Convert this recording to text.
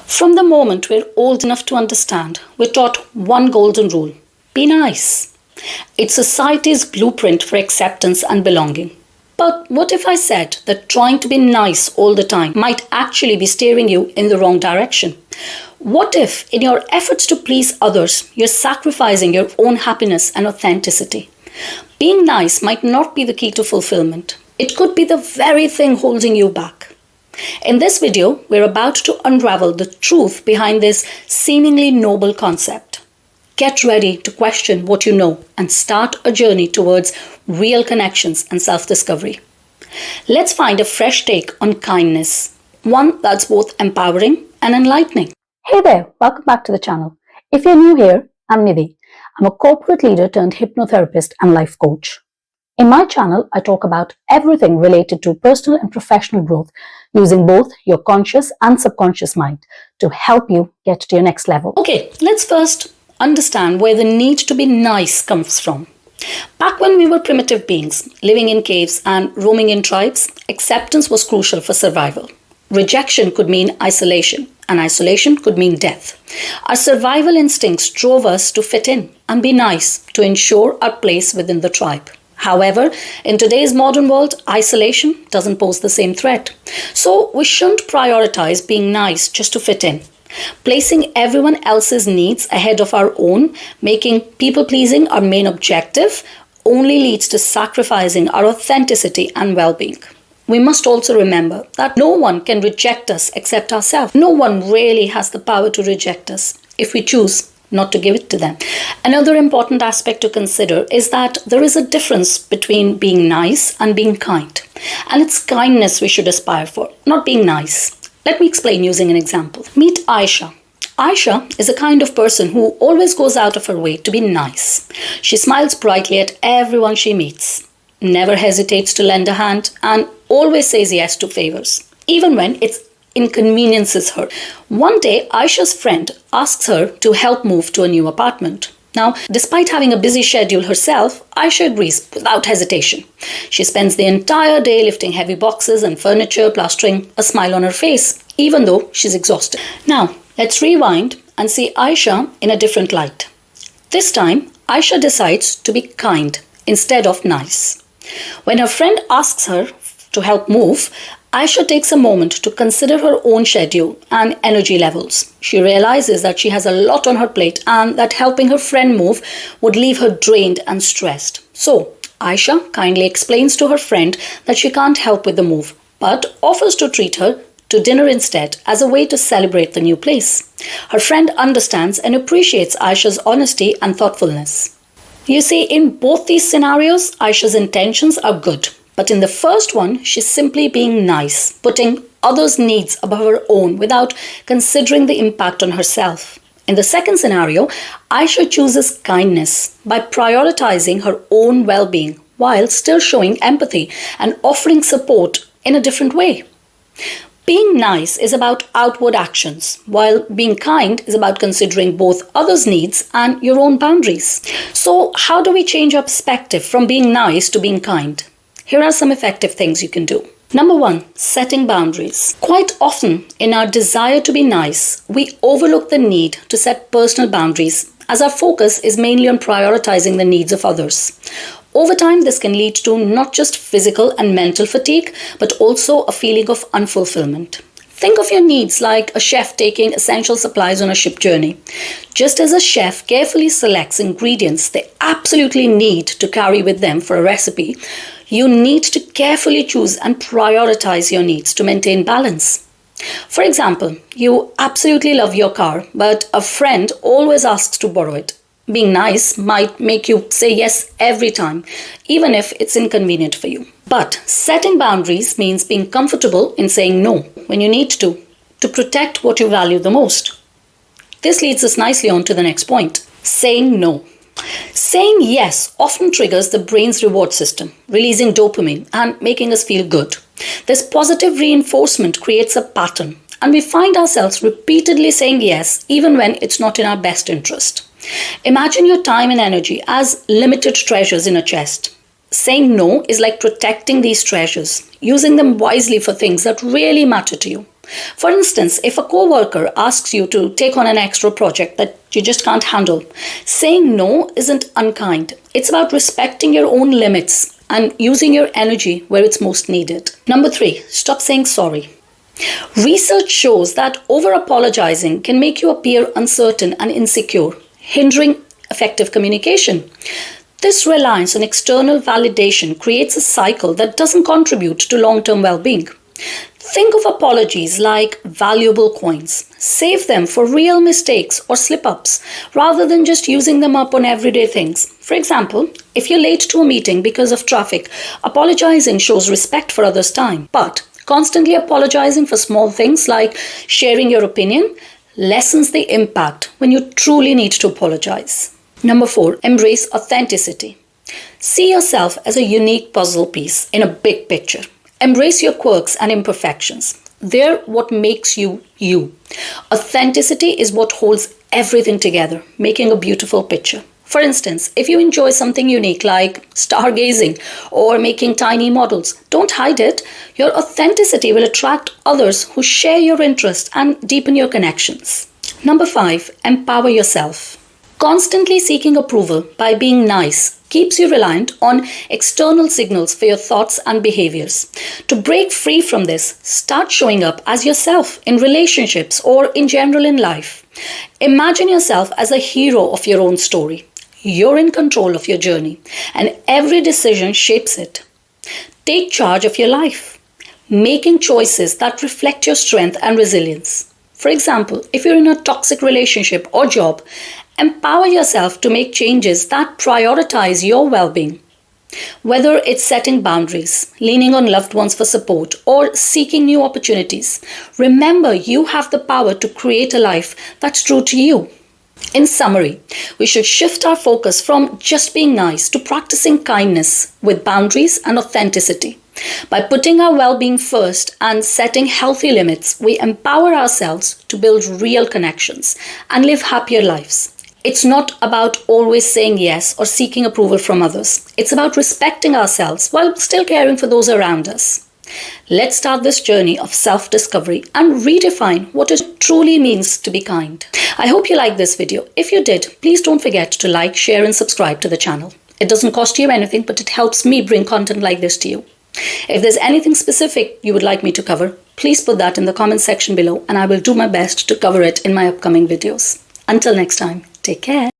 From the moment we're old enough to understand, we're taught one golden rule: be nice. It's society's blueprint for acceptance and belonging. But what if I said that trying to be nice all the time might actually be steering you in the wrong direction? What if, in your efforts to please others, you're sacrificing your own happiness and authenticity? Being nice might not be the key to fulfillment. It could be the very thing holding you back. In this video, we're about to unravel the truth behind this seemingly noble concept. Get ready to question what you know and start a journey towards real connections and self-discovery. Let's find a fresh take on kindness, one that's both empowering and enlightening. Hey there, welcome back to the channel. If you're new here, I'm Nidhi. I'm a corporate leader turned hypnotherapist and life coach. In my channel, I talk about everything related to personal and professional growth using both your conscious and subconscious mind to help you get to your next level. Okay, let's first understand where the need to be nice comes from. Back when we were primitive beings, living in caves and roaming in tribes, acceptance was crucial for survival. Rejection could mean isolation, and isolation could mean death. Our survival instincts drove us to fit in and be nice to ensure our place within the tribe. However, in today's modern world, isolation doesn't pose the same threat. So we shouldn't prioritize being nice just to fit in. Placing everyone else's needs ahead of our own, making people-pleasing our main objective, only leads to sacrificing our authenticity and well-being. We must also remember that no one can reject us except ourselves. No one really has the power to reject us if we choose not to give it to them. Another important aspect to consider is that there is a difference between being nice and being kind. And it's kindness we should aspire for, not being nice. Let me explain using an example. Meet Aisha. Aisha is a kind of person who always goes out of her way to be nice. She smiles brightly at everyone she meets, never hesitates to lend a hand, and always says yes to favors, even when it inconveniences her. One day, Aisha's friend asks her to help move to a new apartment. Now, despite having a busy schedule herself, Aisha agrees without hesitation. She spends the entire day lifting heavy boxes and furniture, plastering a smile on her face, even though she's exhausted. Now, let's rewind and see Aisha in a different light. This time, Aisha decides to be kind instead of nice. When her friend asks her to help move, Aisha takes a moment to consider her own schedule and energy levels. She realizes that she has a lot on her plate and that helping her friend move would leave her drained and stressed. So, Aisha kindly explains to her friend that she can't help with the move, but offers to treat her to dinner instead as a way to celebrate the new place. Her friend understands and appreciates Aisha's honesty and thoughtfulness. You see, in both these scenarios, Aisha's intentions are good. But in the first one, she's simply being nice, putting others' needs above her own without considering the impact on herself. In the second scenario, Aisha chooses kindness by prioritizing her own well-being while still showing empathy and offering support in a different way. Being nice is about outward actions, while being kind is about considering both others' needs and your own boundaries. So, how do we change our perspective from being nice to being kind? Here are some effective things you can do. Number 1, setting boundaries. Quite often, in our desire to be nice, we overlook the need to set personal boundaries as our focus is mainly on prioritizing the needs of others. Over time, this can lead to not just physical and mental fatigue, but also a feeling of unfulfillment. Think of your needs like a chef taking essential supplies on a ship journey. Just as a chef carefully selects ingredients they absolutely need to carry with them for a recipe, you need to carefully choose and prioritize your needs to maintain balance. For example, you absolutely love your car, but a friend always asks to borrow it. Being nice might make you say yes every time, even if it's inconvenient for you. But setting boundaries means being comfortable in saying no when you need to protect what you value the most. This leads us nicely on to the next point, saying no. Saying yes often triggers the brain's reward system, releasing dopamine and making us feel good. This positive reinforcement creates a pattern, and we find ourselves repeatedly saying yes even when it's not in our best interest. Imagine your time and energy as limited treasures in a chest. Saying no is like protecting these treasures, using them wisely for things that really matter to you. For instance, if a coworker asks you to take on an extra project that you just can't handle, saying no isn't unkind. It's about respecting your own limits and using your energy where it's most needed. Number 3, stop saying sorry. Research shows that over-apologizing can make you appear uncertain and insecure, hindering effective communication. This reliance on external validation creates a cycle that doesn't contribute to long-term well-being. Think of apologies like valuable coins. Save them for real mistakes or slip-ups rather than just using them up on everyday things. For example, if you're late to a meeting because of traffic, apologizing shows respect for others' time. But constantly apologizing for small things like sharing your opinion lessens the impact when you truly need to apologize. Number 4, embrace authenticity. See yourself as a unique puzzle piece in a big picture. Embrace your quirks and imperfections. They're what makes you you. Authenticity is what holds everything together, making a beautiful picture. For instance, if you enjoy something unique like stargazing or making tiny models, don't hide it. Your authenticity will attract others who share your interest and deepen your connections. Number 5, empower yourself. Constantly seeking approval by being nice keeps you reliant on external signals for your thoughts and behaviors. To break free from this, start showing up as yourself in relationships or in general in life. Imagine yourself as a hero of your own story. You're in control of your journey, and every decision shapes it. Take charge of your life, making choices that reflect your strength and resilience. For example, if you're in a toxic relationship or job, empower yourself to make changes that prioritize your well-being. Whether it's setting boundaries, leaning on loved ones for support, or seeking new opportunities, remember you have the power to create a life that's true to you. In summary, we should shift our focus from just being nice to practicing kindness with boundaries and authenticity. By putting our well-being first and setting healthy limits, we empower ourselves to build real connections and live happier lives. It's not about always saying yes or seeking approval from others. It's about respecting ourselves while still caring for those around us. Let's start this journey of self-discovery and redefine what it truly means to be kind. I hope you liked this video. If you did, please don't forget to like, share and subscribe to the channel. It doesn't cost you anything, but it helps me bring content like this to you. If there's anything specific you would like me to cover, please put that in the comment section below and I will do my best to cover it in my upcoming videos. Until next time, take care.